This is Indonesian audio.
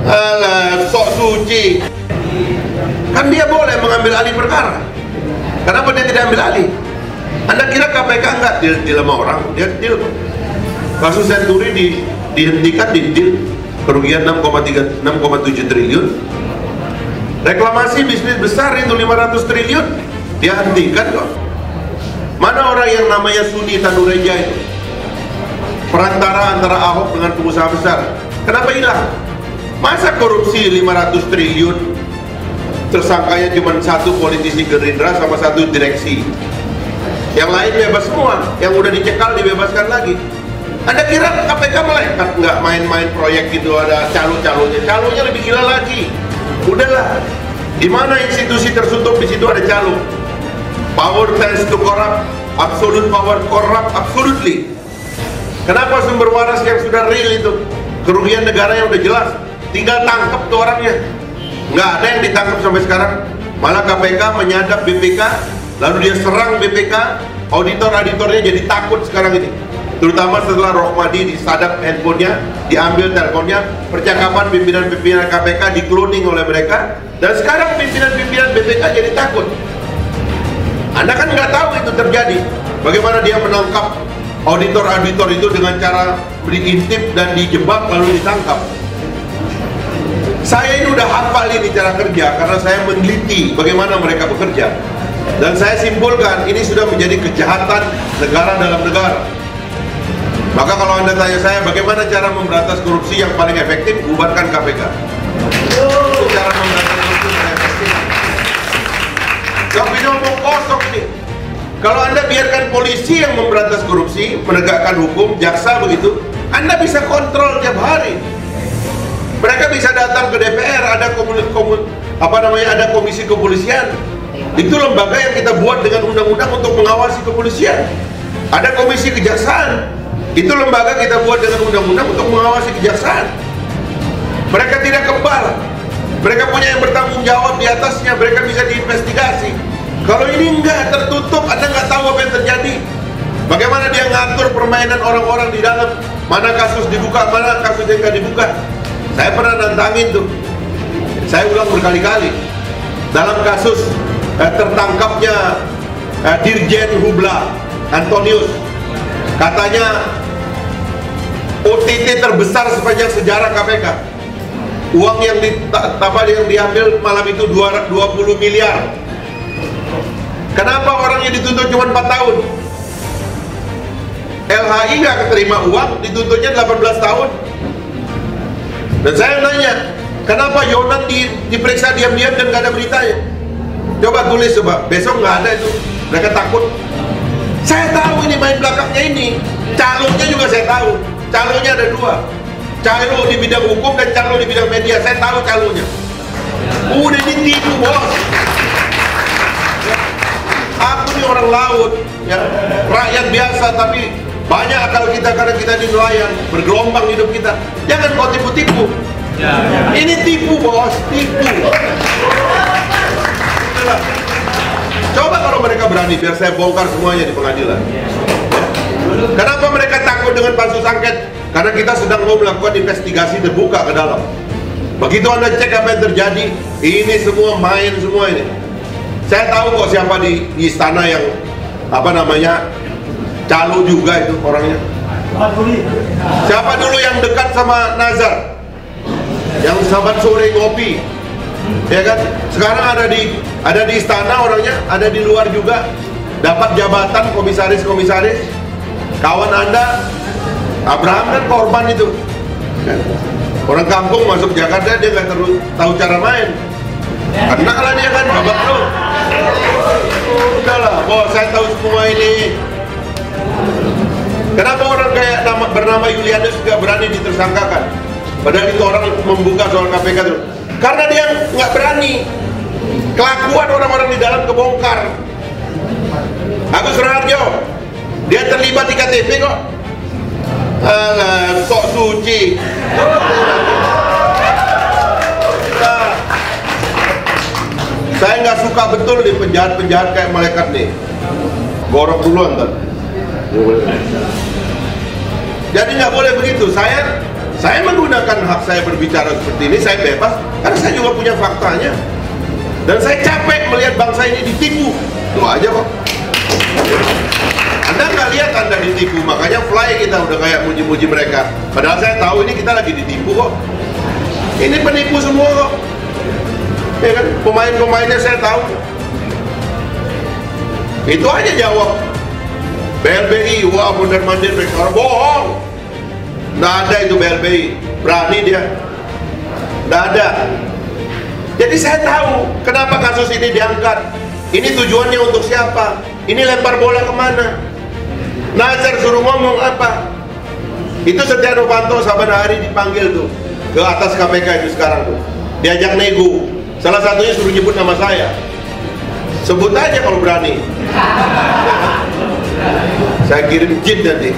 Alah, sok suci. Kan dia boleh mengambil alih perkara. Kenapa dia tidak ambil alih? Anda kira KPK enggak deal sama orang? Dia deal. Kasus Senturi dihentikan di deal, kerugian 6,7 triliun. Reklamasi bisnis besar itu 500 triliun, dia hentikan kok. Mana orang yang namanya Suni Tanureja itu? Perantara antara Ahok dengan pengusaha besar. Kenapa hilang? Masa korupsi 500 triliun tersangkanya cuma satu politisi Gerindra sama satu direksi, yang lain bebas semua, yang udah dicekal dibebaskan lagi. Anda kira KPK melekat nggak main-main proyek gitu, ada calonnya lebih gila lagi. Udahlah, di mana institusi tertutup, di situ ada calo. Power tends to corrupt, absolute power corrupt absolutely. Kenapa sumber waras yang sudah real itu, kerugian negara yang udah jelas, tinggal tangkap tuh orangnya. Nggak ada yang ditangkap sampai sekarang. Malah KPK menyadap BPK, lalu dia serang BPK, auditor-auditornya jadi takut sekarang ini. Terutama setelah Rohmadi disadap handphonenya, diambil teleponnya, percakapan pimpinan-pimpinan KPK di-cloning oleh mereka, dan sekarang pimpinan-pimpinan BPK jadi takut. Anda kan nggak tahu itu terjadi. Bagaimana dia menangkap auditor-auditor itu dengan cara diintip dan dijebak lalu ditangkap. Saya ini udah hafal ini cara kerja karena saya meneliti bagaimana mereka bekerja. Dan saya simpulkan ini sudah menjadi kejahatan negara dalam negara. Maka kalau Anda tanya saya bagaimana cara memberantas korupsi yang paling efektif, bubarkan KPK. Itu cara memberantas korupsi yang efektif. Tapi ngomong kosong nih. Kalau Anda biarkan polisi yang memberantas korupsi, menegakkan hukum, jaksa begitu, Anda bisa kontrol tiap hari. Mereka bisa datang ke DPR, ada ada komisi kepolisian. Itu lembaga yang kita buat dengan undang-undang untuk mengawasi kepolisian. Ada komisi kejaksaan. Itu lembaga kita buat dengan undang-undang untuk mengawasi kejaksaan. Mereka tidak kebal. Mereka punya yang bertanggung jawab di atasnya, mereka bisa diinvestigasi. Kalau ini enggak tertutup, Anda nggak tahu apa yang terjadi. Bagaimana dia ngatur permainan orang-orang di dalam, mana kasus dibuka, mana kasus yang nggak dibuka. Saya pernah nantangin tuh, saya ulang berkali-kali. Dalam kasus tertangkapnya Dirjen Hubla Antonius, katanya OTT terbesar sepanjang sejarah KPK. Uang yang diambil malam itu 20 miliar. Kenapa orangnya dituntut cuma 4 tahun? LHI nggak keterima uang, dituntutnya 18 tahun. Dan saya nanya, kenapa Yonan diperiksa diam-diam dan nggak ada beritanya? Coba tulis, coba. Besok nggak ada itu. Mereka takut. Saya tahu ini main belakangnya ini. Calonnya juga saya tahu. Calonnya ada 2. Calo di bidang hukum dan calo di bidang media. Saya tahu calonnya. Udah ditipu, bos. Aku ini orang laut, ya, rakyat biasa, tapi banyak akal kita karena kita di nelayan, bergelombang hidup kita. Jangan kau tipu-tipu. Ini tipu, bos, tipu. Coba kalau mereka berani, biar saya bongkar semuanya di pengadilan. Kenapa mereka takut dengan pansus angket? Karena kita sedang mau melakukan investigasi terbuka ke dalam. Begitu Anda cek apa yang terjadi, ini semua main semua ini. Saya tahu kok siapa di istana yang calo juga itu orangnya. Siapa dulu yang dekat sama Nazar, yang sahabat sore ngopi, ya kan? Sekarang ada di istana orangnya, ada di luar juga, dapat jabatan komisaris. Kawan Anda Abraham kan korban itu. Orang kampung masuk Jakarta, dia nggak tahu cara main. Kena lah dia kan, babak lu. Udahlah, bos, saya tahu semua ini. Kenapa orang kayak bernama Yulianus nggak berani ditersangkakan? Padahal itu orang membuka soal KPK itu. Karena dia nggak berani. Kelakuan orang-orang di dalam kebongkar. Agus Raharjo, dia terlibat di KTP kok. Alah, sok suci. Saya nggak suka betul nih penjahat-penjahat kayak malaikat nih. Gorok dulu ntar. Jadi nggak boleh begitu. Saya Saya menggunakan hak saya berbicara seperti ini, saya bebas, karena saya juga punya faktanya. Dan saya capek melihat bangsa ini ditipu. Itu aja kok. Anda nggak lihat Anda ditipu, makanya fly kita udah kayak muji-muji mereka. Padahal saya tahu ini kita lagi ditipu kok. Ini penipu semua kok. Ya kan? Pemain-pemainnya saya tahu. Itu aja jawab. BLBI, wah mondar-mandir mereka bohong. Nggak ada itu BLBI, berani dia. Nggak ada. Jadi saya tahu kenapa kasus ini diangkat. Ini tujuannya untuk siapa? Ini lempar bola kemana? Nazar suruh ngomong apa? Itu Setia Novanto saban hari dipanggil tuh ke atas KPK itu sekarang tuh. Diajak nego. Salah satunya suruh nyebut nama saya. Sebut aja kalau berani. Saya kirim jin nanti.